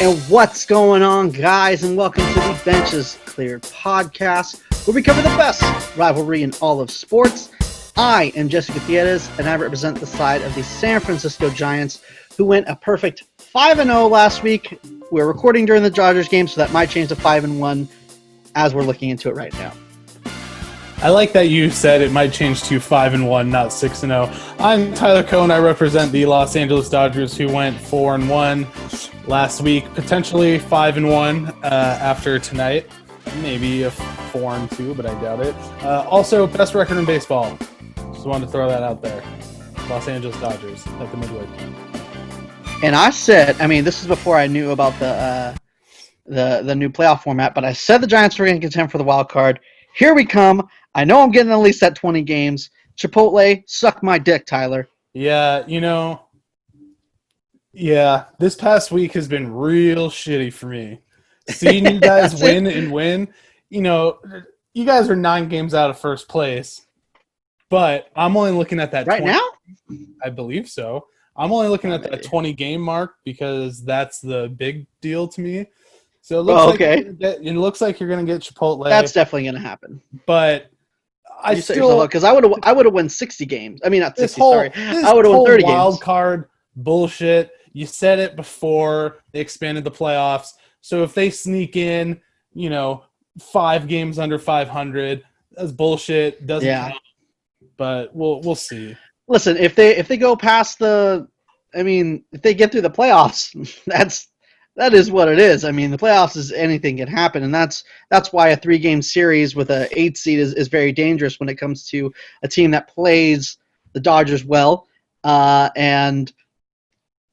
And what's going on, guys? And welcome to the Benches Cleared podcast, where we cover the best rivalry in all of sports. I am Jesse Gutierrez, and I represent the side of the San Francisco Giants, who went a perfect 5-0 last week. We're recording during the Dodgers game, so that might change to 5-1 as we're looking into it right now. I like that you said it might change to 5-1, not 6-0. I'm Tyler Cohn. I represent the Los Angeles Dodgers, who went 4-1 last week, potentially 5-1 after tonight. Maybe a 4-2, but I doubt it. Also, best record in baseball. Just wanted to throw that out there. Los Angeles Dodgers at the midway point. And I said, this is before I knew about the new playoff format, but I said the Giants were going to contend for the wild card. Here we come. I know I'm getting at least that 20 games. Chipotle, suck my dick, Tyler. Yeah, this past week has been real shitty for me. Seeing you guys win and win, you guys are 9 games out of first place, but I'm only looking at that right 20, now? I believe so. I'm only looking at that 20-game mark because that's the big deal to me. So it looks like you're going to get Chipotle. That's definitely going to happen. But I still, because I would have won 60 games. Not 60. I would have won 30 games. Wild card bullshit. You said it before they expanded the playoffs. So if they sneak in, 5 games under 500, that's bullshit. Doesn't count. But we'll see. Listen, if they go past if they get through the playoffs, that is what it is. The playoffs is anything can happen, and that's why a 3-game series with an 8 seed is very dangerous when it comes to a team that plays the Dodgers well, and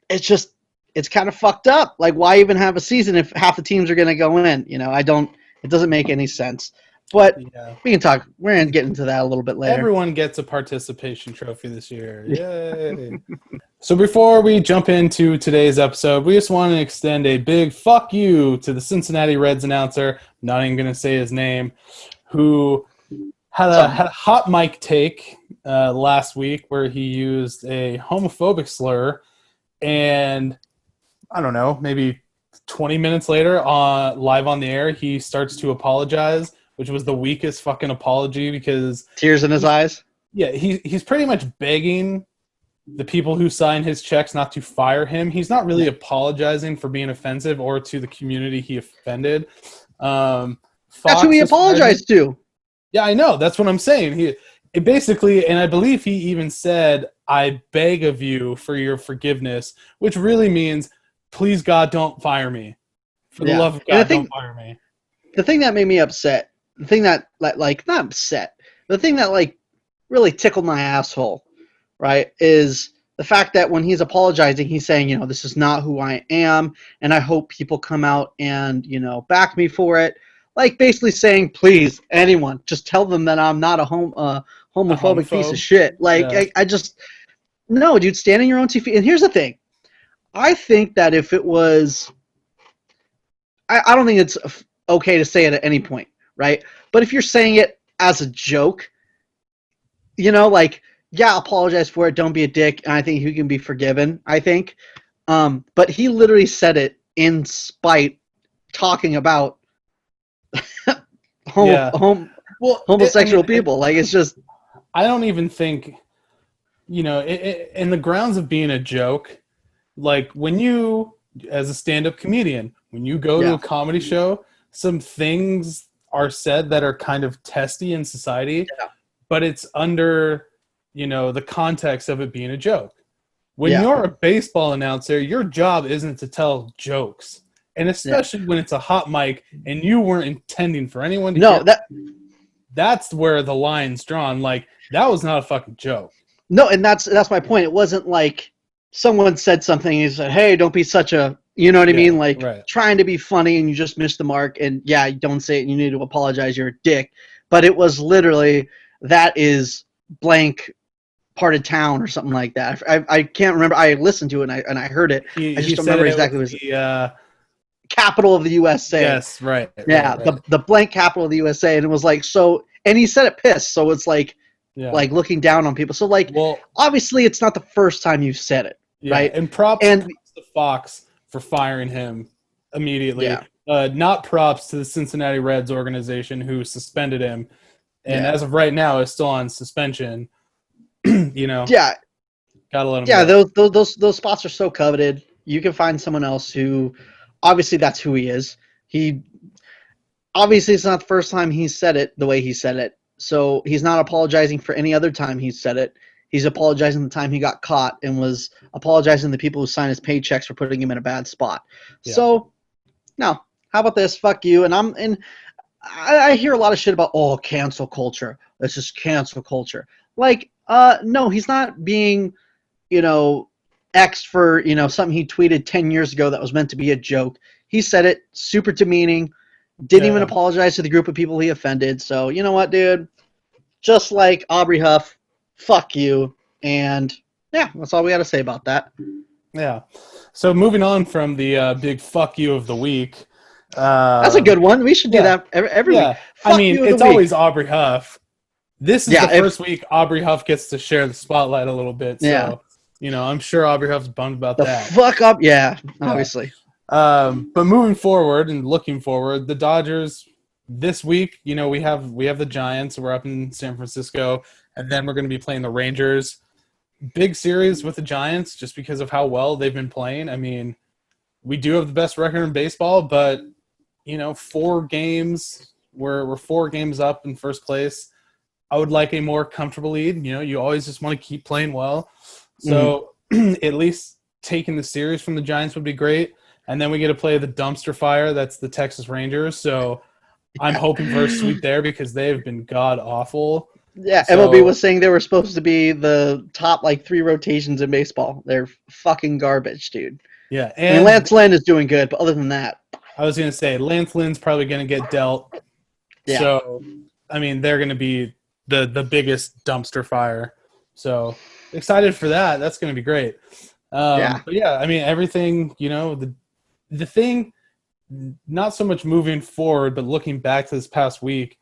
it's kind of fucked up. Like, why even have a season if half the teams are going to go in? It doesn't make any sense. But we can talk. We're going to get into that a little bit later. Everyone gets a participation trophy this year. Yay. So before we jump into today's episode, we just want to extend a big fuck you to the Cincinnati Reds announcer, I'm not even going to say his name, who had a hot mic take last week where he used a homophobic slur, and I don't know, maybe 20 minutes later, live on the air, he starts to apologize, which was the weakest fucking apology because... Tears in his eyes? Yeah, he's pretty much begging the people who sign his checks not to fire him. He's not really apologizing for being offensive or to the community he offended. That's who he apologized to. Yeah, I know. That's what I'm saying. It basically, and I believe he even said, "I beg of you for your forgiveness," which really means, please, God, don't fire me. For the love of God, don't fire me. The thing that made me upset, the thing that, not upset, the thing that, really tickled my asshole, right, is the fact that when he's apologizing, he's saying, this is not who I am, and I hope people come out and, back me for it. Basically saying, please, anyone, just tell them that I'm not a homophobic piece of shit. I just, no, dude, stand on your own 2 feet. And here's the thing. I think that if it was, I don't think it's okay to say it at any point, right? But if you're saying it as a joke, apologize for it, don't be a dick, and I think he can be forgiven, I think. But he literally said it in spite, talking about homosexual people. It's just... I don't even think, in the grounds of being a joke, when you, as a stand-up comedian, when you go to a comedy show, some things are said that are kind of testy in society, but it's under, the context of it being a joke. When you're a baseball announcer, your job isn't to tell jokes. And especially when it's a hot mic and you weren't intending for anyone to hear. That's where the line's drawn. That was not a fucking joke. No, and that's my point. It wasn't like someone said something and he said, hey, don't be such a, you know what I mean? Trying to be funny and you just missed the mark. And you don't say it and you need to apologize. You're a dick. But it was literally, that is blank part of town or something like that. I can't remember. I listened to it and I heard it. I just don't remember exactly what it was. The capital of the USA. Yes, right. Yeah, right. The blank capital of the USA. And it was so, and he said it pissed. So it's looking down on people. So obviously it's not the first time you've said it, right? And props to Fox for firing him immediately. Yeah. Not props to the Cincinnati Reds organization who suspended him, and Yeah. as of right now is still on suspension. Yeah. Gotta let him Yeah, go. those spots are so coveted. You can find someone else who, obviously, that's who he is. Obviously, it's not the first time he's said it the way he said it. So he's not apologizing for any other time he's said it. He's apologizing the time he got caught and was apologizing to the people who signed his paychecks for putting him in a bad spot. Yeah. So, no. How about this? Fuck you. And I hear a lot of shit about, cancel culture. This is cancel culture. Like, no, he's not being, X'd for, something he tweeted 10 years ago that was meant to be a joke. He said it super demeaning. Didn't even apologize to the group of people he offended. So, you know what, dude? Just like Aubrey Huff, fuck you. And, yeah, that's all we got to say about that. Yeah. So moving on from the big fuck you of the week. That's a good one. We should do that every week. Fuck it's always Aubrey Huff. This is the first week Aubrey Huff gets to share the spotlight a little bit. So, I'm sure Aubrey Huff's bummed about that. Fuck up. Yeah, obviously. But moving forward and looking forward, the Dodgers this week, we have the Giants. We're up in San Francisco, and then we're going to be playing the Rangers. Big series with the Giants just because of how well they've been playing. I mean, we do have the best record in baseball, but 4 games. We're 4 games up in first place. I would like a more comfortable lead. You always just want to keep playing well. So at least taking the series from the Giants would be great. And then we get to play the dumpster fire. That's the Texas Rangers. So I'm hoping for a sweep there because they've been god-awful. Yeah, MLB was saying they were supposed to be the top, 3 rotations in baseball. They're fucking garbage, dude. Yeah. And Lance Lynn is doing good, but other than that. I was going to say, Lance Lynn's probably going to get dealt. Yeah. So, I mean, they're going to be the biggest dumpster fire. So, excited for that. That's going to be great. But yeah, I mean, everything, the thing, not so much moving forward, but looking back to this past week,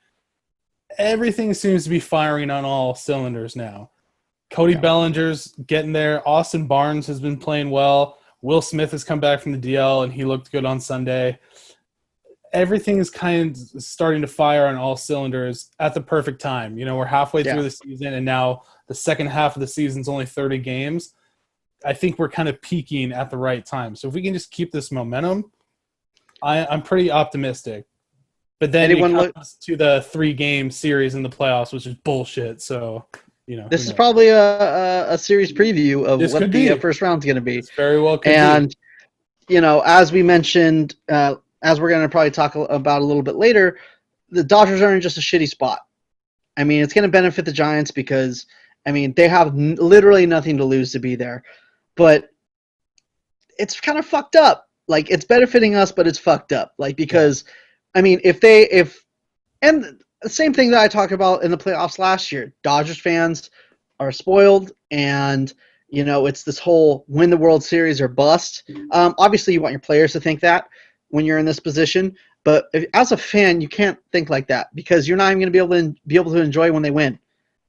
everything seems to be firing on all cylinders now. Cody Bellinger's getting there. Austin Barnes has been playing well. Will Smith has come back from the DL, and he looked good on Sunday. Everything is kind of starting to fire on all cylinders at the perfect time. We're halfway through the season, and now the second half of the season is only 30 games. I think we're kind of peaking at the right time. So if we can just keep this momentum, I'm pretty optimistic. But then it comes to the 3-game series in the playoffs, which is bullshit. So, this is probably a series preview of what the first round's going to be. It's very well could and, as we mentioned, as we're going to probably talk about a little bit later, the Dodgers are in just a shitty spot. I mean, it's going to benefit the Giants because, they have literally nothing to lose to be there. But it's kind of fucked up. It's benefiting us, but it's fucked up. Because, and the same thing that I talked about in the playoffs last year, Dodgers fans are spoiled, and, it's this whole win the World Series or bust. Obviously, you want your players to think that when you're in this position, but as a fan, you can't think like that because you're not even going to be able to enjoy when they win.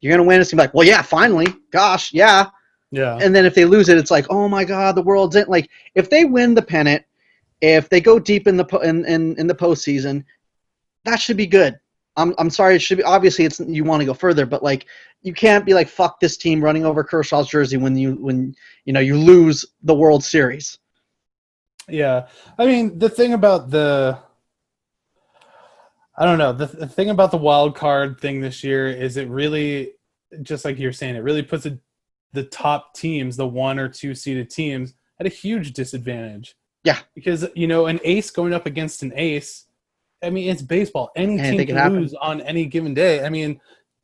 You're going to win, it's going to be like, well, yeah, finally, gosh, yeah. Yeah. And then if they lose it, it's like, oh my God, the world's in. If they win the pennant, if they go deep in the in the postseason, that should be good. I'm sorry, it should be obviously you want to go further, but you can't be like fuck this team running over Kershaw's jersey when you lose the World Series. Yeah, I mean the thing about the thing about the wild card thing this year is it really, just like you're saying, it really puts the top teams, the 1 or 2 seeded teams, at a huge disadvantage. Yeah. Because, an ace going up against an ace, it's baseball. Any team can lose on any given day.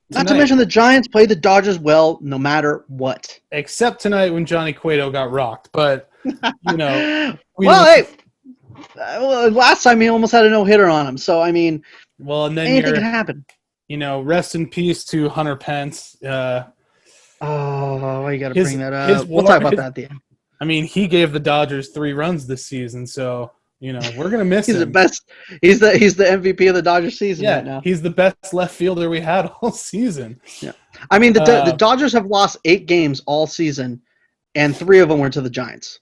Not to mention the Giants play the Dodgers well no matter what. Except tonight when Johnny Cueto got rocked. But, last time he almost had a no-hitter on him. So, and then anything can happen. Rest in peace to Hunter Pence. Oh, you got to bring that up. We'll talk about that at the end. He gave the Dodgers 3 runs this season, so we're gonna miss him. He's the best. He's the MVP of the Dodgers season right now. He's the best left fielder we had all season. Yeah, the Dodgers have lost 8 games all season, and 3 of them were to the Giants.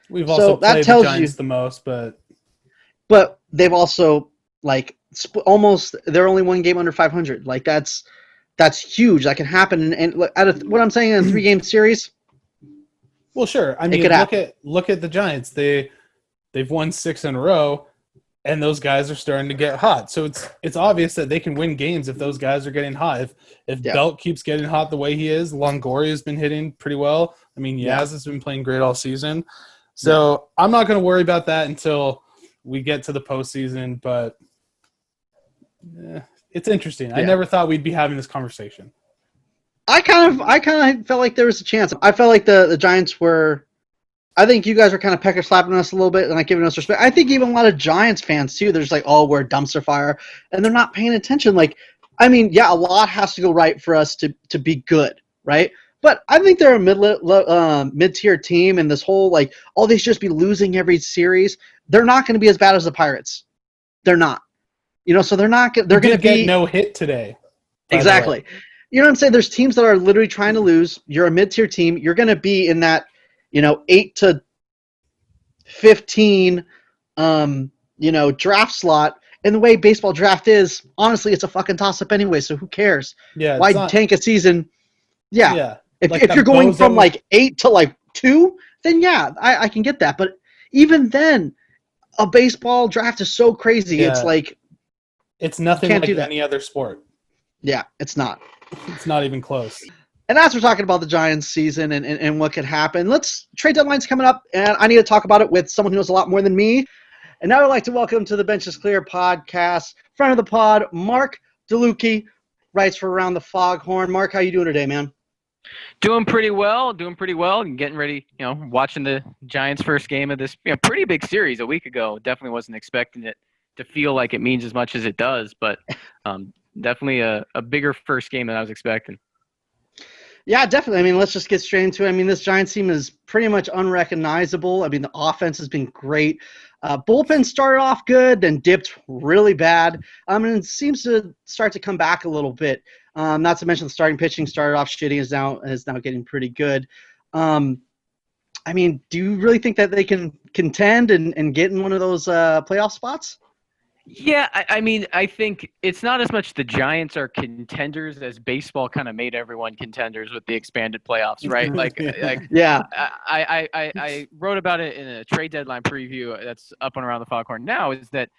We've also played the Giants the most, but but they've also they're only one game under 500. Like that's huge. That can happen. And what I'm saying in a 3-game series. Well, sure. I mean, look at the Giants. They've won 6 in a row, and those guys are starting to get hot. So it's obvious that they can win games if those guys are getting hot. If Belt keeps getting hot the way he is, Longoria has been hitting pretty well. I mean, YAZ has been playing great all season. So I'm not going to worry about that until we get to the postseason. But it's interesting. I never thought we'd be having this conversation. I kind of felt like there was a chance. I felt like the Giants were. I think you guys were kind of pecker slapping us a little bit and like giving us respect. I think even a lot of Giants fans too. They're just like, "Oh, we're a dumpster fire," and they're not paying attention. Like, I mean, a lot has to go right for us to be good, right? But I think they're a mid-tier team, and this whole like, oh, they should just be losing every series. They're not going to be as bad as the Pirates. They're not. So they're not. They're going to be no hit today. Exactly. You know what I'm saying? There's teams that are literally trying to lose. You're a mid-tier team. You're going to be in that, 8 to 15, draft slot. And the way baseball draft is, honestly, it's a fucking toss-up anyway. So who cares? Yeah. Why tank a season? Yeah. Yeah. If you're going from 8 to 2, then I can get that. But even then, a baseball draft is so crazy. Yeah. It's like it's nothing like any other sport. Yeah, it's not. It's not even close. And as we're talking about the Giants season and what could happen, trade deadline's coming up, and I need to talk about it with someone who knows a lot more than me. And now I'd like to welcome to the Bench is Clear podcast, friend of the pod, Marc Delucchi, writes for Around the Foghorn. Marc, how you doing today, man? Doing pretty well, and getting ready, watching the Giants' first game of this pretty big series a week ago. Definitely wasn't expecting it to feel like it means as much as it does, but definitely a bigger first game than I was expecting. Yeah, definitely. I mean, let's just get straight into it. I mean, this Giants team is pretty much unrecognizable. I mean, the offense has been great. Bullpen started off good, then dipped really bad. And it seems to start to come back a little bit. Not to mention the starting pitching started off shitty, is now getting pretty good. I mean, do you really think that they can contend and get in one of those playoff spots? Yeah, I mean, I think it's not as much the Giants are contenders as baseball kind of made everyone contenders with the expanded playoffs, right? Yeah. I wrote about it in a trade deadline preview that's up and Around the Foghorn now, is that,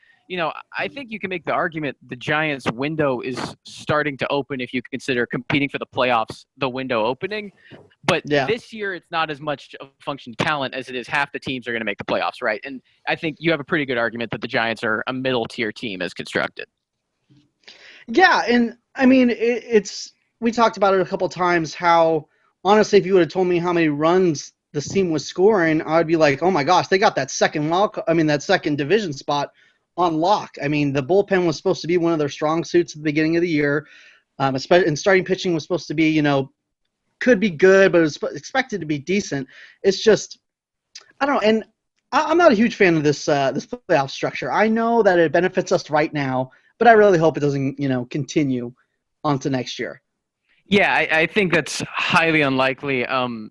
I think you can make the argument the Giants' window is starting to open if you consider competing for the playoffs, the window opening. But this year, it's not as much a function of talent as it is half the teams are going to make the playoffs, right? And I think you have a pretty good argument that the Giants are a middle-tier team as constructed. Yeah, and I mean, we talked about it a couple times how, honestly, if you would have told me how many runs this team was scoring, I would be like, oh my gosh, they got that second division spot on lock. I mean, the bullpen was supposed to be one of their strong suits at the beginning of the year. And starting pitching was supposed to be, could be good, but it was expected to be decent. It's just, I don't know. And I'm not a huge fan of this playoff structure. I know that it benefits us right now, but I really hope it doesn't, continue onto next year. Yeah, I think that's highly unlikely. And,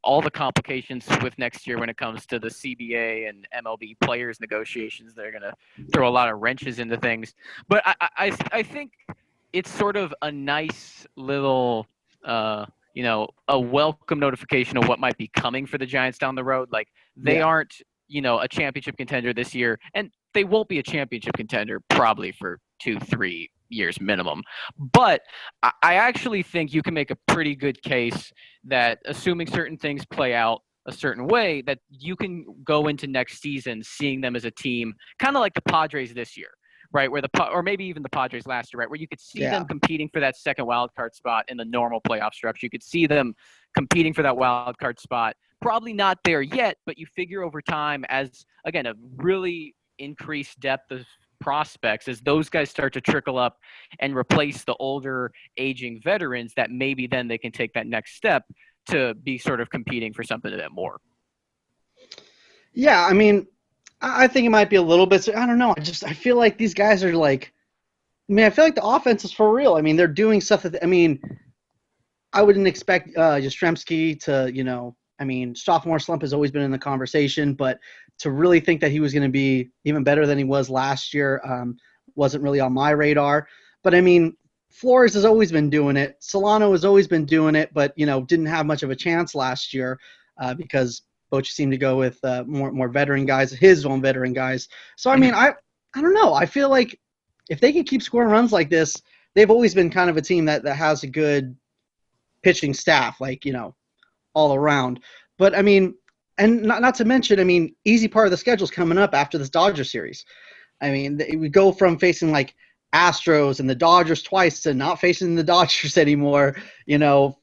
all the complications with next year when it comes to the CBA and MLB players negotiations, they're going to throw a lot of wrenches into things. But I think it's sort of a nice little, a welcome notification of what might be coming for the Giants down the road. Like they aren't, a championship contender this year, and they won't be a championship contender probably for 2-3 years minimum. But I actually think you can make a pretty good case that, assuming certain things play out a certain way, that you can go into next season seeing them as a team kind of like the Padres this year, right? Or maybe even the Padres last year, right? Where you could see them competing for that second wild card spot in the normal playoff structure. You could see them competing for that wild card spot. Probably not there yet, but you figure over time, as again, a really increased depth of prospects, as those guys start to trickle up and replace the older aging veterans, that maybe then they can take that next step to be sort of competing for something a bit more. Yeah, I mean, I think it might be a little bit. I don't know. I feel like these guys are like. I mean, I feel like the offense is for real. I mean, they're doing stuff that. I mean, I wouldn't expect Yastrzemski to. I mean, sophomore slump has always been in the conversation, but to really think that he was going to be even better than he was last year wasn't really on my radar. But I mean, Flores has always been doing it. Solano has always been doing it, but didn't have much of a chance last year because Bochy seemed to go with more veteran guys, his own veteran guys. So I mean, I don't know. I feel like if they can keep scoring runs like this, they've always been kind of a team that has a good pitching staff, like all around. But I mean, and not to mention, I mean, easy part of the schedule is coming up after this Dodger series. I mean, we go from facing like Astros and the Dodgers twice to not facing the Dodgers anymore,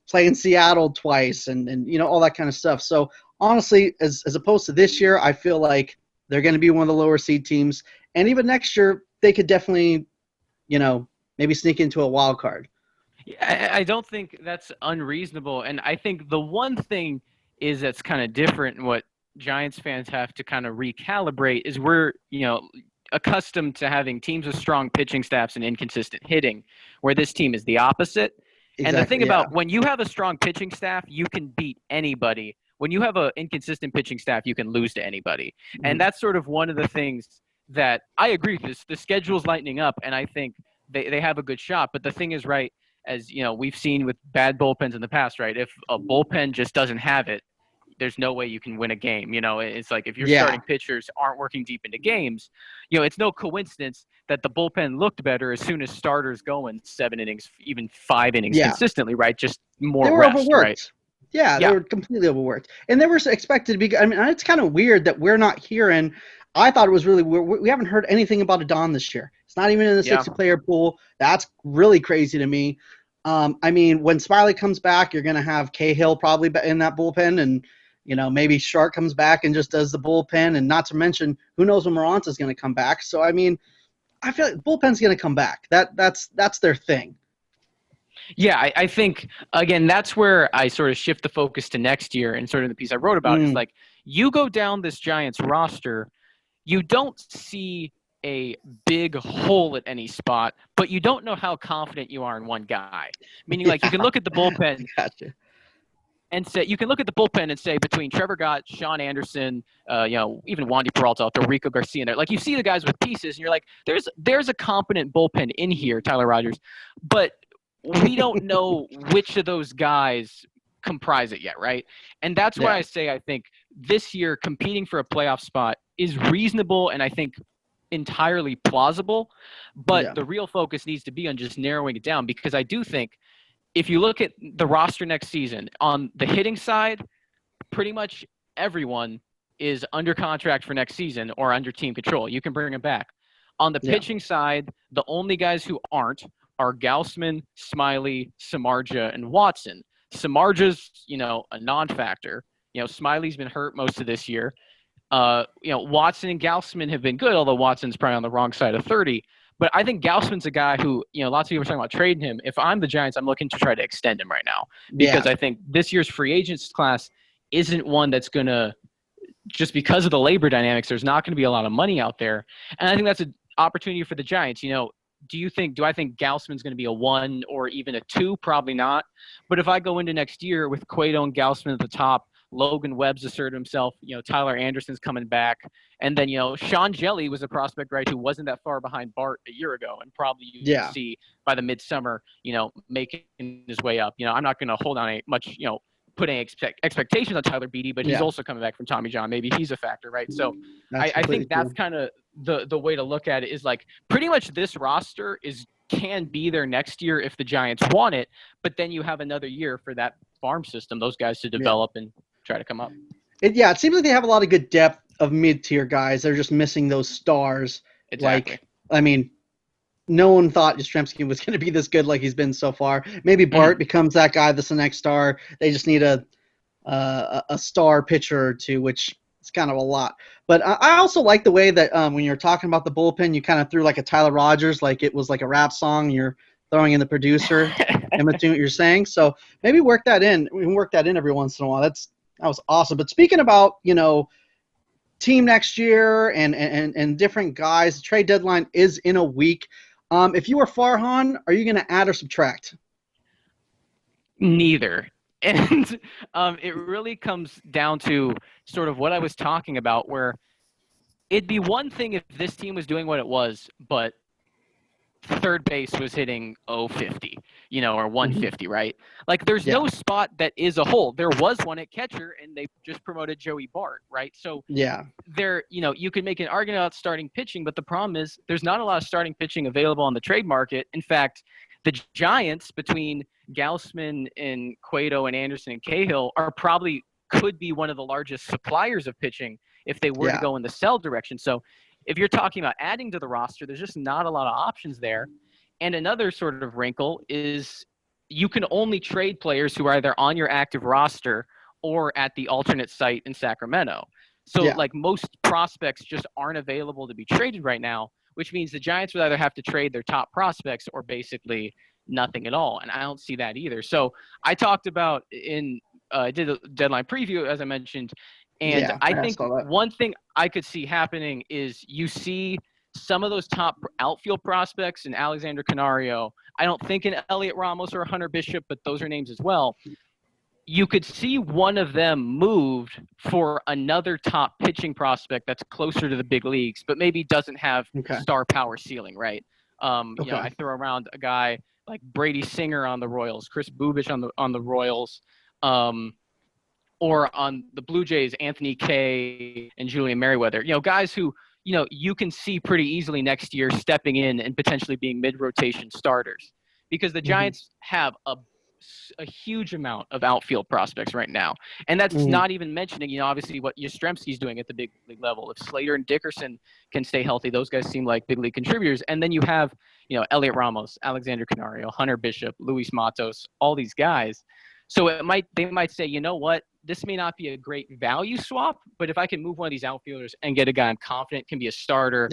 playing Seattle twice and all that kind of stuff. So honestly, as opposed to this year, I feel like they're going to be one of the lower seed teams. And even next year, they could definitely, maybe sneak into a wild card. I don't think that's unreasonable. And I think the one thing is that's kind of different and what Giants fans have to kind of recalibrate is we're, accustomed to having teams with strong pitching staffs and inconsistent hitting, where this team is the opposite. Exactly, and the thing about when you have a strong pitching staff, you can beat anybody. When you have an inconsistent pitching staff, you can lose to anybody. Mm-hmm. And that's sort of one of the things that I agree with this. The schedule's lightening up, and I think they have a good shot. But the thing is, right, as we've seen with bad bullpens in the past, right, if a bullpen just doesn't have it, there's no way you can win a game. It's like if your starting pitchers aren't working deep into games, it's no coincidence that the bullpen looked better as soon as starters go in 7 innings, even 5 innings consistently, right? Just more they were rest, overworked. Right? Yeah, they were completely overworked. And they were expected to be – I mean, it's kind of weird that we're not hearing – I thought it was really weird. We haven't heard anything about Adon this year. It's not even in the 60-player pool. That's really crazy to me. I mean, when Smiley comes back, you're going to have Cahill probably in that bullpen and – maybe Shark comes back and just does the bullpen, and not to mention, who knows when Moranta's going to come back. So, I mean, I feel like bullpen's going to come back. That's their thing. Yeah, I think, again, that's where I sort of shift the focus to next year, and sort of the piece I wrote about is like, you go down this Giants roster, you don't see a big hole at any spot, but you don't know how confident you are in one guy. Meaning, like, you can look at the bullpen. Gotcha. And say you can look at the bullpen and say between Trevor Gott, Sean Anderson, even Wandy Peralta out there, Rico Garcia in there. Like you see the guys with pieces, and you're like, there's a competent bullpen in here, Tyler Rogers, but we don't know which of those guys comprise it yet, right? And that's why I say I think this year competing for a playoff spot is reasonable, and I think entirely plausible. But the real focus needs to be on just narrowing it down, because I do think, if you look at the roster next season, on the hitting side, pretty much everyone is under contract for next season or under team control. You can bring them back. On the pitching side, the only guys who aren't are Gausman, Smiley, Samardzija, and Watson. Samardzija's, a non-factor. Smiley's been hurt most of this year. Watson and Gausman have been good, although Watson's probably on the wrong side of 30. But I think Gausman's a guy who, lots of people are talking about trading him. If I'm the Giants, I'm looking to try to extend him right now, because I think this year's free agents class isn't one that's going to, just because of the labor dynamics, there's not going to be a lot of money out there. And I think that's an opportunity for the Giants. Do I think Gausman's going to be a 1 or even a 2? Probably not. But if I go into next year with Cueto and Gausman at the top, Logan Webb's asserted himself, Tyler Anderson's coming back. And then, Sean Jelly was a prospect, right, who wasn't that far behind Bart a year ago, and probably you can see by the midsummer, making his way up. I'm not going to hold on much, put any expectations on Tyler Beatty, but he's also coming back from Tommy John. Maybe he's a factor, right? So I think that's kind of the way to look at it, is like pretty much this roster can be there next year if the Giants want it, but then you have another year for that farm system, those guys to develop and try to come up. It seems like they have a lot of good depth of mid-tier guys. They're just missing those stars. Exactly. Like, I mean, no one thought Yastrzemski was going to be this good like he's been so far. Maybe Bart becomes that guy that's the next star. They just need a star pitcher or two, which is kind of a lot. But I also like the way that when you're talking about the bullpen, you kind of threw like a Tyler Rogers, like it was like a rap song. You're throwing in the producer, imitating what you're saying. So maybe work that in. We can work that in every once in a while. That was awesome. But speaking about, team next year and different guys, the trade deadline is in a week. If you were Farhan, are you going to add or subtract? Neither. And it really comes down to sort of what I was talking about, where it'd be one thing if this team was doing what it was, but third base was hitting 050, or 150, right? Like, there's no spot that is a hole. There was one at catcher, and they just promoted Joey Bart, right? So you could make an argument about starting pitching, but the problem is there's not a lot of starting pitching available on the trade market. In fact, the Giants, between Gausman and Cueto and Anderson and Cahill, could be one of the largest suppliers of pitching if they were to go in the sell direction. So if you're talking about adding to the roster, there's just not a lot of options there. And another sort of wrinkle is you can only trade players who are either on your active roster or at the alternate site in Sacramento. So like, most prospects just aren't available to be traded right now, which means the Giants would either have to trade their top prospects or basically nothing at all. And I don't see that either. So I talked about I did a deadline preview, as I mentioned. And I think one thing I could see happening is you see some of those top outfield prospects in Alexander Canario. I don't think in Elliot Ramos or Hunter Bishop, but those are names as well. You could see one of them moved for another top pitching prospect that's closer to the big leagues, but maybe doesn't have star power ceiling, right? I throw around a guy like Brady Singer on the Royals, Chris Bubich on the Royals. Or on the Blue Jays, Anthony Kay and Julian Merriweather, guys who, you can see pretty easily next year stepping in and potentially being mid-rotation starters, because the Giants have a huge amount of outfield prospects right now. And that's not even mentioning, obviously what Yastrzemski's doing at the big league level. If Slater and Dickerson can stay healthy, those guys seem like big league contributors. And then you have, Elliot Ramos, Alexander Canario, Hunter Bishop, Luis Matos, all these guys. So they might say, you know what, this may not be a great value swap, but if I can move one of these outfielders and get a guy I'm confident can be a starter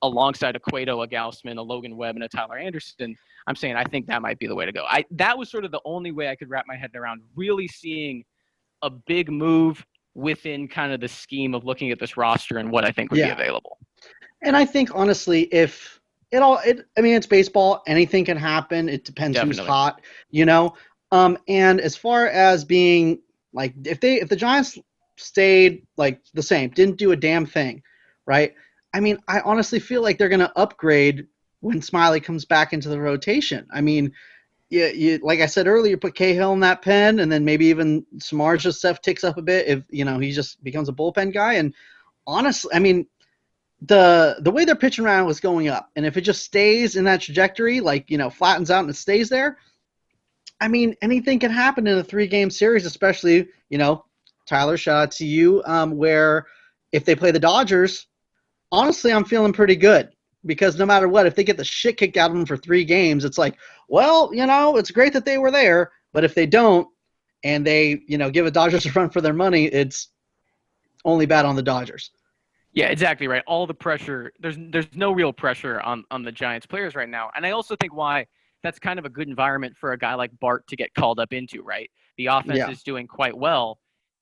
alongside a Cueto, a Gausman, a Logan Webb, and a Tyler Anderson, I'm saying I think that might be the way to go. That was sort of the only way I could wrap my head around really seeing a big move within kind of the scheme of looking at this roster and what I think would be available. And I think, honestly, if it's baseball, anything can happen. It depends who's hot, and as far as being like, if the Giants stayed like the same, didn't do a damn thing, right? I mean, I honestly feel like they're going to upgrade when Smiley comes back into the rotation. I mean, you like I said earlier, put Cahill in that pen, and then maybe even Samardzija stuff ticks up a bit if he just becomes a bullpen guy. And honestly, I mean, the way they're pitching around was going up, and if it just stays in that trajectory, like flattens out and it stays there, I mean, anything can happen in a 3-game series, especially, Tyler, shout out to you, where if they play the Dodgers, honestly, I'm feeling pretty good, because no matter what, if they get the shit kicked out of them for 3 games, it's like, well, it's great that they were there, but if they don't and they, give the Dodgers a run for their money, it's only bad on the Dodgers. Yeah, exactly right. All the pressure, there's no real pressure on the Giants players right now. And I also think why that's kind of a good environment for a guy like Bart to get called up into, right? The offense is doing quite well,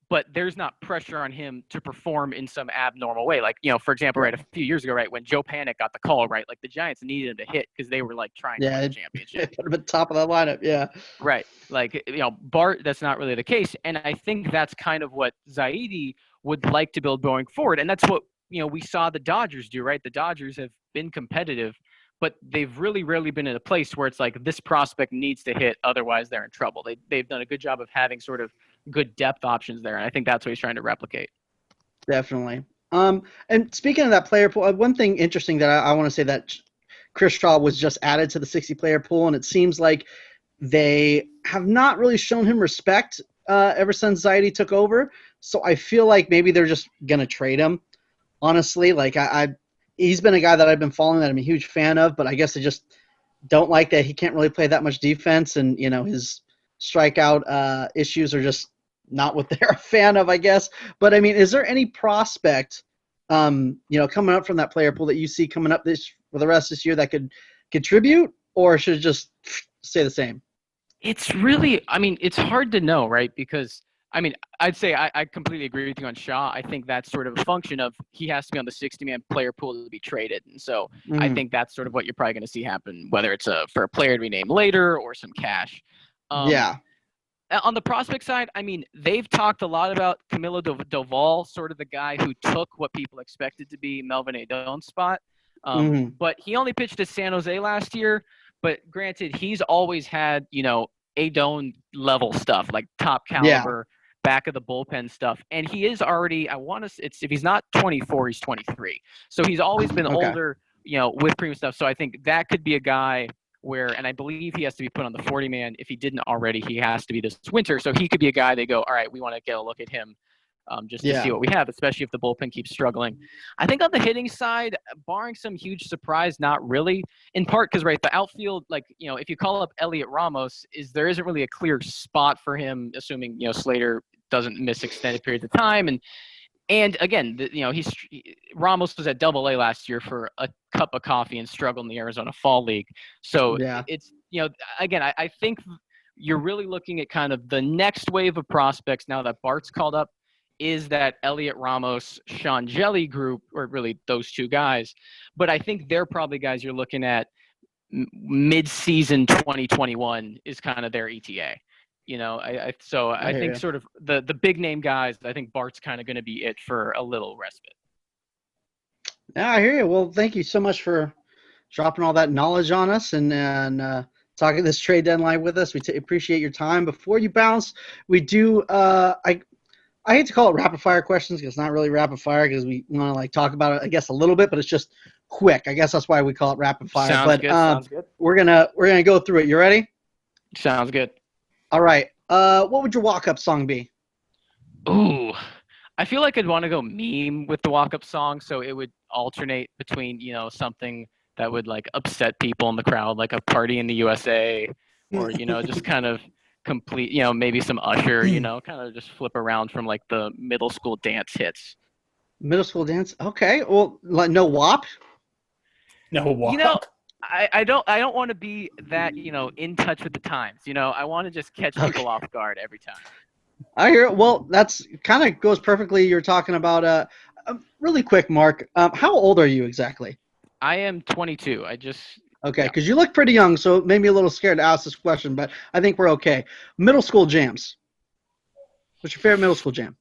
but there's not pressure on him to perform in some abnormal way. Like, for example, right, a few years ago, right, when Joe Panic got the call, right, like the Giants needed him to hit because they were like trying to win a championship. Put him at the top of the lineup, Right. Like, Bart, that's not really the case. And I think that's kind of what Zaidi would like to build going forward. And that's what, we saw the Dodgers do, right? The Dodgers have been competitive, but they've really rarely been in a place where it's like this prospect needs to hit, otherwise they're in trouble. They've done a good job of having sort of good depth options there, and I think that's what he's trying to replicate. Definitely. And speaking of that player pool, one thing interesting that I want to say, that Chris Shaw was just added to the 60-player pool, and it seems like they have not really shown him respect ever since Zaidi took over. So I feel like maybe they're just going to trade him, honestly. Like, he's been a guy that I've been following that I'm a huge fan of, but I guess I just don't like that he can't really play that much defense, and his strikeout issues are just not what they're a fan of, I guess. But I mean, is there any prospect coming up from that player pool that you see coming up for the rest of this year that could contribute, or should it just stay the same? It's really, it's hard to know, right? Because I'd say I completely agree with you on Shaw. I think that's sort of a function of he has to be on the 60-man player pool to be traded. And so I think that's sort of what you're probably going to see happen, whether it's for a player to be named later or some cash. On the prospect side, I mean, they've talked a lot about Camilo Doval, sort of the guy who took what people expected to be Melvin Adon's spot. But he only pitched at San Jose last year. But granted, he's always had, Adon level stuff, like top caliber, back of the bullpen stuff. And he is already, if he's not 24, he's 23. So he's always been older, with premium stuff. So I think that could be a guy where, and I believe he has to be put on the 40-man. If he didn't already, he has to be this winter. So he could be a guy they go, all right, we want to get a look at him just to see what we have, especially if the bullpen keeps struggling. I think on the hitting side, barring some huge surprise, not really, in part because, right, the outfield, if you call up Elliot Ramos, there isn't really a clear spot for him, assuming, Slater doesn't miss extended periods of time. And again, Ramos was at Double-A last year for a cup of coffee and struggled in the Arizona Fall League. So it's, again, I think you're really looking at kind of the next wave of prospects now that Bart's called up is that Elliot Ramos, Sean Jelly group, or really those two guys. But I think they're probably guys you're looking at mid-season 2021 is kind of their ETA. I think sort of the big name guys, I think Bart's kind of going to be it for a little respite. Yeah, I hear you. Well, thank you so much for dropping all that knowledge on us and talking this trade deadline with us. We appreciate your time. Before you bounce, we do I hate to call it rapid fire questions because it's not really rapid fire because we want to talk about it, I guess, a little bit, but it's just quick. I guess that's why we call it rapid fire. Sounds good. We're gonna go through it. You ready? Sounds good. All right. What would your walk-up song be? Ooh, I feel like I'd want to go meme with the walk-up song, so it would alternate between, something that would upset people in the crowd, like a Party in the USA, or just kind of complete, maybe some Usher, kind of just flip around from the middle school dance hits. Middle school dance? Okay. Well, no WAP? No WAP. I don't want to be that, in touch with the times. I want to just catch people off guard every time. I hear it. Well, that's kind of goes perfectly. You're talking about really quick, Mark. How old are you exactly? I am 22. Okay, because you look pretty young, so it made me a little scared to ask this question, but I think we're okay. Middle school jams. What's your favorite middle school jam?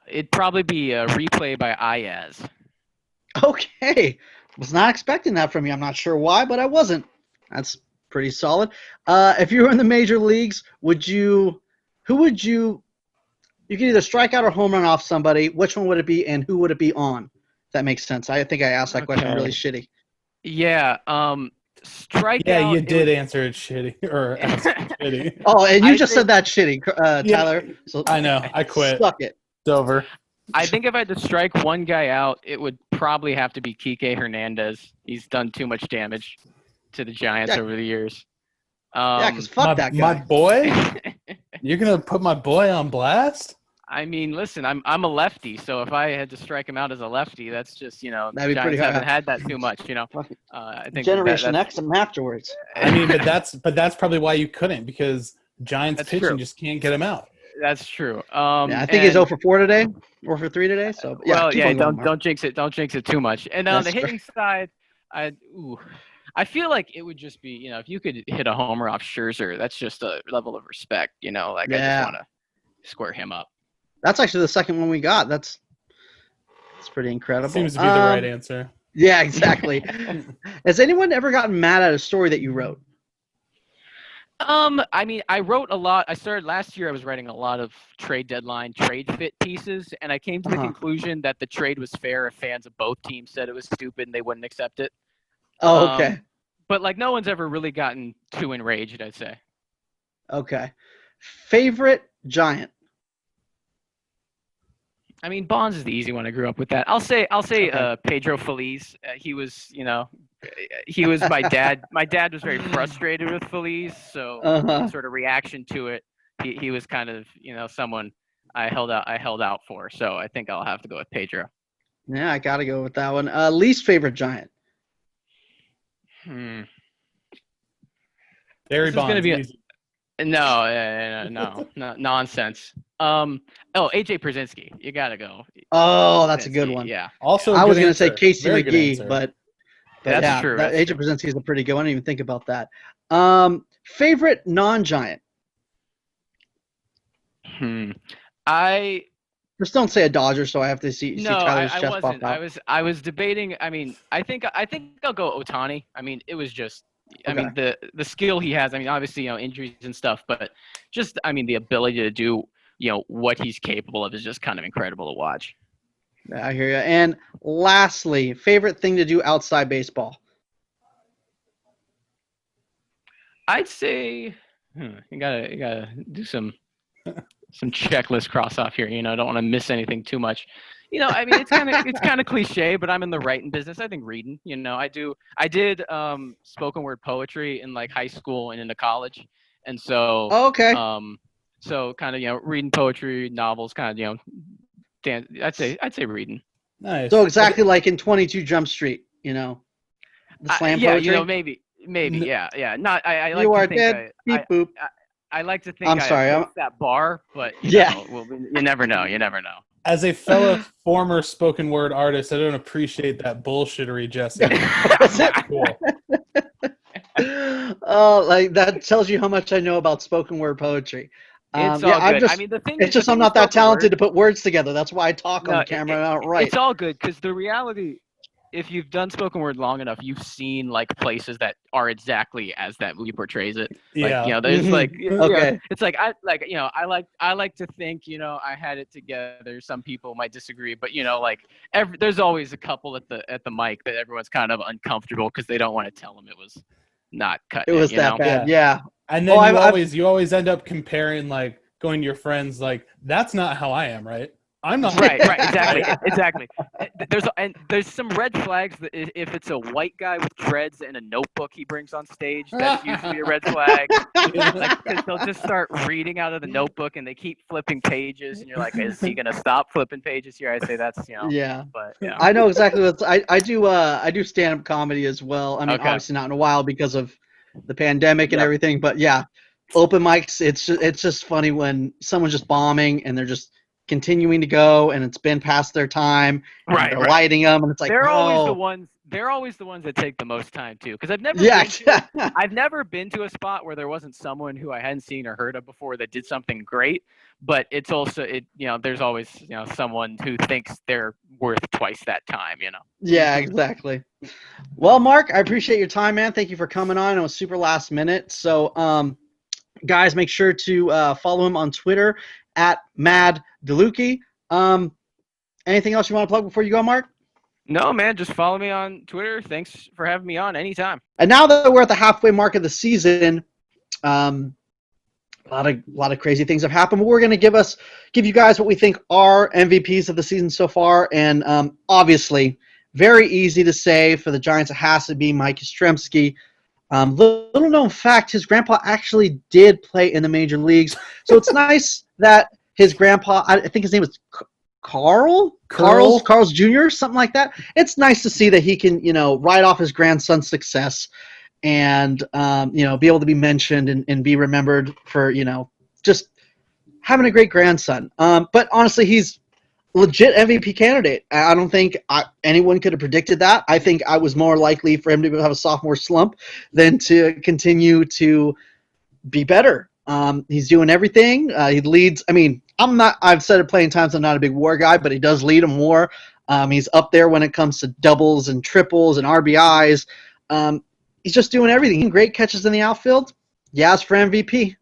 It'd probably be a Replay by YAZ. Okay. Was not expecting that from you. I'm not sure why, but I wasn't. That's pretty solid. If you were in the major leagues, you could either strike out or home run off somebody. Which one would it be and who would it be on? If that makes sense. I think I asked that question really shitty. Yeah. Strike out. Yeah, you did answer it shitty. Or ask it shitty. Oh, and you said that shitty, Tyler. So I know. I quit. Suck it. It's over. I think if I had to strike one guy out, it would probably have to be Kike Hernandez. He's done too much damage to the Giants over the years. Because fuck that guy. My boy? You're going to put my boy on blast? I mean, listen, I'm a lefty, so if I had to strike him out as a lefty, that's just, that'd be Giants haven't had that too much, I think Generation X and afterwards. I mean, but that's probably why you couldn't, because Giants pitching just can't get him out. That's true. I think he's 0 for 4 today, or for 3 today. So don't jinx it. Don't jinx it too much. And on the hitting side, I feel like it would just be, if you could hit a homer off Scherzer, that's just a level of respect. I just want to square him up. That's actually the second one we got. That's pretty incredible. Seems to be the right answer. Yeah, exactly. Has anyone ever gotten mad at a story that you wrote? I mean, I wrote a lot. I started last year. I was writing a lot of trade deadline, trade fit pieces, and I came to the conclusion that the trade was fair if fans of both teams said it was stupid and they wouldn't accept it. Oh, okay. But no one's ever really gotten too enraged, I'd say. Okay. Favorite Giant? I mean, Bonds is the easy one. I grew up with that. I'll say Pedro Feliz. He was, he was my dad. My dad was very frustrated with Feliz, so sort of reaction to it, he was kind of, someone I held out for. So I think I'll have to go with Pedro. Yeah, I got to go with that one. Least favorite Giant? Barry Bonds. Gonna be No, nonsense. AJ Pierzynski, you gotta go. Oh, that's a good one. Yeah. Also, I was gonna say Casey Very McGee, but that's true. AJ Pierzynski is a pretty good one. I didn't even think about that. Favorite non-Giant? I Just don't say a Dodger, so I have to see no, Tyler's I chest pop wasn't. out. I was debating. I mean, I think I'll go Ohtani. I mean, it was just. I Okay. mean, the skill he has. I mean, obviously, injuries and stuff, but just I mean, the ability to do what he's capable of is just kind of incredible to watch. Yeah, I hear you. And lastly, favorite thing to do outside baseball? I'd say you gotta do some checklist cross off here. Don't want to miss anything too much. I mean, it's kind of cliche, but I'm in the writing business. I think reading. I did spoken word poetry in like high school and into college, and so Okay. so kind of reading poetry, novels, kind of I'd say reading. Nice. So exactly like in 22 Jump Street, the slam poetry. Yeah, maybe, yeah. Not I like You to are think dead. Beep boop. I like to think I'm sorry. I that bar, but you never know. You never know. As a fellow former spoken word artist, I don't appreciate that bullshittery, Jesse. Cool. Oh, like that tells you how much I know about spoken word poetry. It's all good. I mean, it's just I'm not that talented to put words together. That's why I talk on camera and I don't write. It's all good because the reality, if you've done spoken word long enough, you've seen like places that are exactly as that movie portrays it. Like, Yeah. there's like, Okay. It's like I like to think, I had it together. Some people might disagree, but there's always a couple at the mic that everyone's kind of uncomfortable because they don't want to tell them it was not cut. It was that bad. Yeah. And then you always end up comparing, like going to your friends, like that's not how I am, right? I'm not right, exactly. There's some red flags that if it's a white guy with dreads and a notebook he brings on stage, that's usually a red flag. Because they'll just start reading out of the notebook and they keep flipping pages, and you're like, is he gonna stop flipping pages here? I say that's Yeah. But I know exactly what I do stand-up comedy as well. I mean, obviously not in a while because of the pandemic and everything, but yeah, open mics. It's just funny when someone's just bombing and they're just continuing to go and it's been past their time. Right. They're lighting them and it's like they're always the ones that take the most time too. Because I've never been to a spot where there wasn't someone who I hadn't seen or heard of before that did something great. But it's also there's always someone who thinks they're worth twice that time. Yeah, exactly. Well, Mark, I appreciate your time, man. Thank you for coming on. It was super last minute. So, guys, make sure to follow him on Twitter at Mad Delucchi. Anything else you want to plug before you go, Mark? No, man. Just follow me on Twitter. Thanks for having me on anytime. And now that we're at the halfway mark of the season, a lot of crazy things have happened. But we're going to give you guys what we think are MVPs of the season so far. And obviously, very easy to say for the Giants, it has to be Mike Yastrzemski. Little known fact, his grandpa actually did play in the major leagues. So it's nice that his grandpa, I think his name was Carl's Jr., something like that. It's nice to see that he can, ride off his grandson's success and, be able to be mentioned and be remembered for, just having a great grandson. But honestly, he's legit MVP candidate. I don't think anyone could have predicted that. I think I was more likely for him to have a sophomore slump than to continue to be better. He's doing everything. He leads. I mean, I've said it plenty of times, I'm not a big WAR guy, but he does lead them WAR. He's up there when it comes to doubles and triples and RBIs. He's just doing everything. Great catches in the outfield. YAZ for MVP.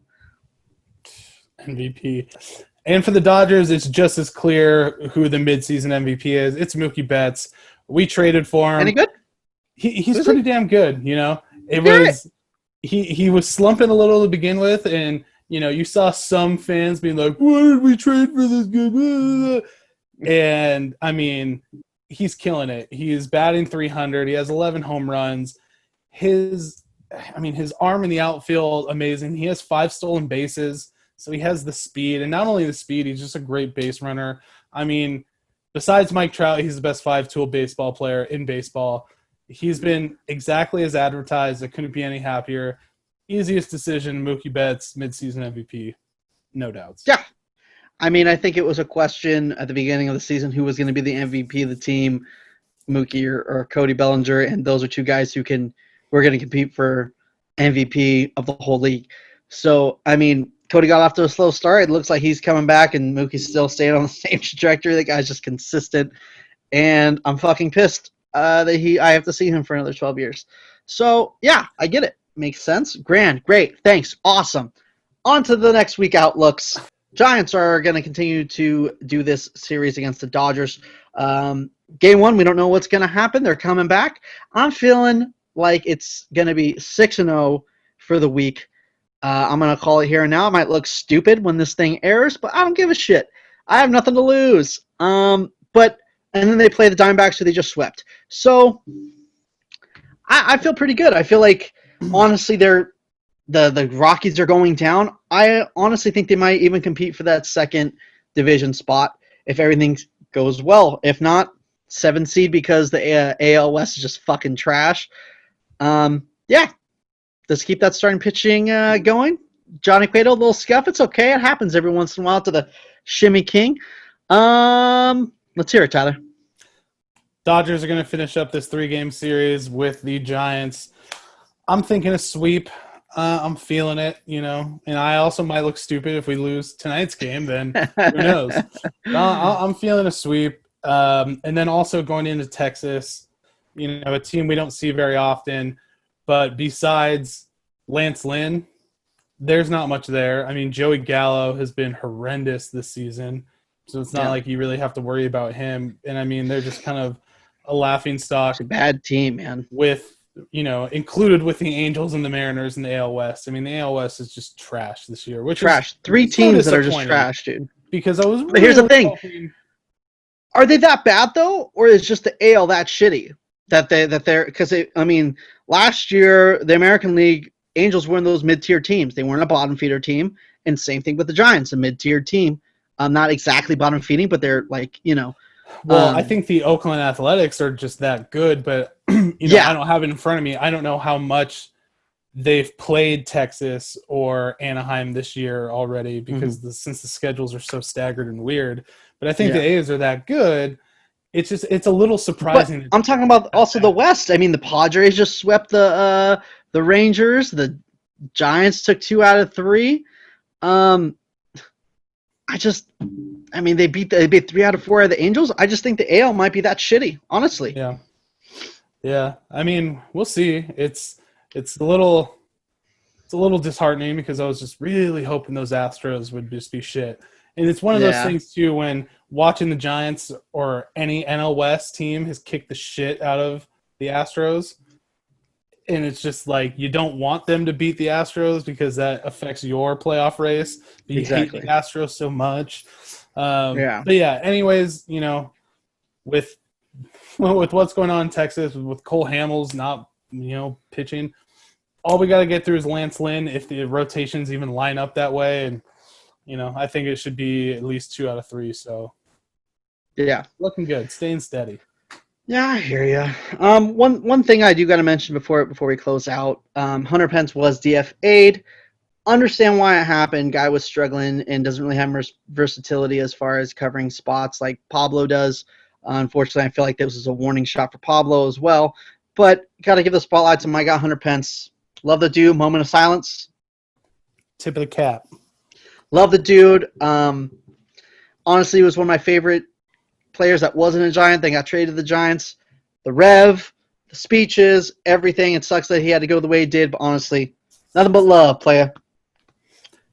MVP. And for the Dodgers, it's just as clear who the midseason MVP is. It's Mookie Betts. We traded for him. Any good? He's pretty damn good, He was slumping a little to begin with, and you saw some fans being like, "Why did we trade for this guy?" And I mean, he's killing it. He's batting .300. He has 11 home runs. His arm in the outfield, amazing. He has 5 stolen bases. So he has the speed, and not only the speed, he's just a great base runner. I mean, besides Mike Trout, he's the best 5-tool baseball player in baseball. He's been exactly as advertised. I couldn't be any happier. Easiest decision, Mookie Betts, midseason MVP. No doubts. Yeah. I mean, I think it was a question at the beginning of the season who was going to be the MVP of the team, Mookie or Cody Bellinger, and those are two guys who are going to compete for MVP of the whole league. So, I mean, Cody got off to a slow start. It looks like he's coming back, and Mookie's still staying on the same trajectory. The guy's just consistent, and I'm fucking pissed that I have to see him for another 12 years. So, yeah, I get it. Makes sense. Grand. Great. Thanks. Awesome. On to the next week outlooks. Giants are going to continue to do this series against the Dodgers. Game 1, we don't know what's going to happen. They're coming back. I'm feeling like it's going to be 6-0 for the week. I'm going to call it here and now. It might look stupid when this thing airs, but I don't give a shit. I have nothing to lose. And then they play the Diamondbacks, who they just swept. So I feel pretty good. I feel like, honestly, the Rockies are going down. I honestly think they might even compete for that second division spot if everything goes well. If not, 7 seed, because the AL West is just fucking trash. Yeah. Let's keep that starting pitching going. Johnny Cueto, a little scuff. It's okay. It happens every once in a while to the Shimmy King. Let's hear it, Tyler. Dodgers are going to finish up this 3-game series with the Giants. I'm thinking a sweep. I'm feeling it, and I also might look stupid if we lose tonight's game. Then who knows? I'm feeling a sweep. And then also going into Texas, a team we don't see very often. But besides Lance Lynn, there's not much there. I mean, Joey Gallo has been horrendous this season, so it's not like you really have to worry about him. And, I mean, they're just kind of a laughingstock. It's a bad team, man. With, included with the Angels and the Mariners in the AL West. I mean, the AL West is just trash this year. Which trash. 3 teams that are just trash, dude. Because I was But here's the thing. Are they that bad, though? Or is just the AL that shitty? Because last year the American League Angels were in those mid-tier teams. They weren't a bottom feeder team, and same thing with the Giants, a mid-tier team. Not exactly bottom feeding, but they're like Well, I think the Oakland Athletics are just that good, but I don't have it in front of me. I don't know how much they've played Texas or Anaheim this year already because since the schedules are so staggered and weird. But I think the A's are that good. It's a little surprising. But I'm talking about also the West. I mean, the Padres just swept the Rangers. The Giants took 2 out of 3. They beat 3 out of 4 of the Angels. I just think the AL might be that shitty, honestly. Yeah. I mean, we'll see. It's a little disheartening because I was just really hoping those Astros would just be shit. And it's one of those things, too, when watching the Giants or any NL West team has kicked the shit out of the Astros. And it's just like you don't want them to beat the Astros because that affects your playoff race. But you hate the Astros so much. But, anyways, with what's going on in Texas, with Cole Hamels not, pitching, all we got to get through is Lance Lynn if the rotations even line up that way. And, I think it should be at least 2 out of 3. So, looking good, staying steady. Yeah, I hear you. One thing I do got to mention before we close out, Hunter Pence was DFA'd. Understand why it happened. Guy was struggling and doesn't really have versatility as far as covering spots like Pablo does. Unfortunately, I feel like this was a warning shot for Pablo as well. But got to give the spotlight to my guy, Hunter Pence. Love the dude. Moment of silence. Tip of the cap. Love the dude. Honestly, he was one of my favorite players that wasn't a Giant. They got traded to the Giants. The Rev, the speeches, everything. It sucks that he had to go the way he did, but honestly, nothing but love, player.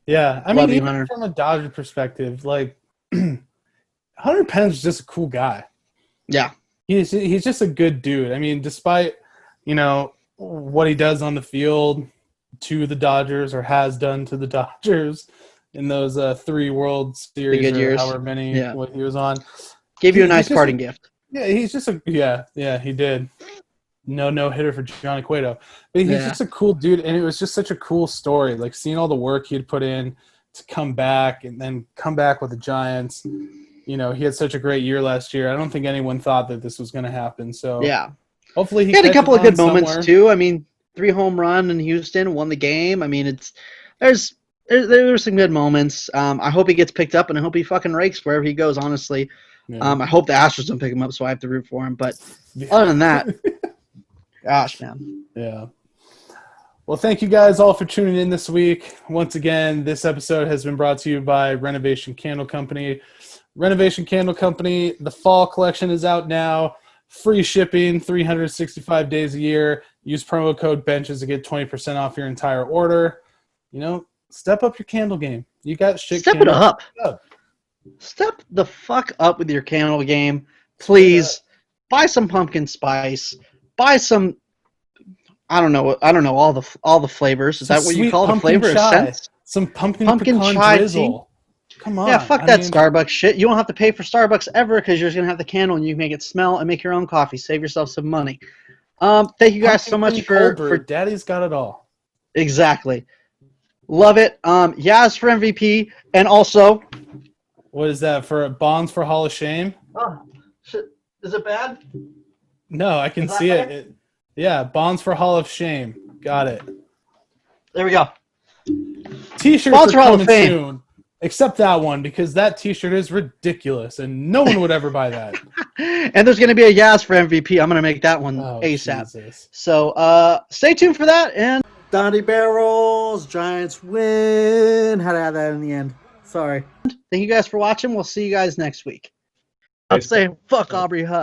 Yeah, I mean, even from a Dodger perspective, like Hunter Pence is just a cool guy. Yeah, he's just a good dude. I mean, despite what he does on the field to the Dodgers or has done to the Dodgers in those 3 World Series or years. however many what he was on. Gave you a nice parting gift. Yeah, he's just he did. No hitter for Johnny Cueto. But he's just a cool dude, and it was just such a cool story. Like seeing all the work he had put in to come back and then come back with the Giants. He had such a great year last year. I don't think anyone thought that this was going to happen. So hopefully he had a couple of good moments somewhere. too. I mean, 3 home run in Houston, won the game. I mean, there were some good moments. I hope he gets picked up, and I hope he fucking rakes wherever he goes, honestly. Yeah. I hope the Astros don't pick him up, so I have to root for him. But other than that, gosh, man. Yeah. Well, thank you guys all for tuning in this week. Once again, this episode has been brought to you by Renovation Candle Company. Renovation Candle Company, the fall collection is out now. Free shipping, 365 days a year. Use promo code BENCHES to get 20% off your entire order. You know, step up your candle game. You got shit. Step it up. Step the fuck up with your candle game. Please buy some pumpkin spice. Buy some, I don't know all the flavors. Is that what you call it? A flavor chai. of scents? Some pumpkin pecan chai drizzle. Come on. Yeah, fuck that Starbucks shit. You don't have to pay for Starbucks ever because you're just going to have the candle and you can make it smell and make your own coffee. Save yourself some money. Thank you guys so much for Daddy's got it all. Exactly. Love it. YAZ for MVP. And also, what is that for? Bonds for Hall of Shame? Oh, shit. Is it bad? No, I can see it. Yeah, Bonds for Hall of Shame. Got it. There we go. T-shirts are coming soon. Except that one, because that T-shirt is ridiculous, and no one would ever buy that. And there's going to be a YAZ for MVP. I'm going to make that one ASAP. Jesus. So stay tuned for that. And Donnie Barrels, Giants win. Had to add that in the end. Sorry. Thank you guys for watching. We'll see you guys next week. I'll say fuck Aubrey Huff.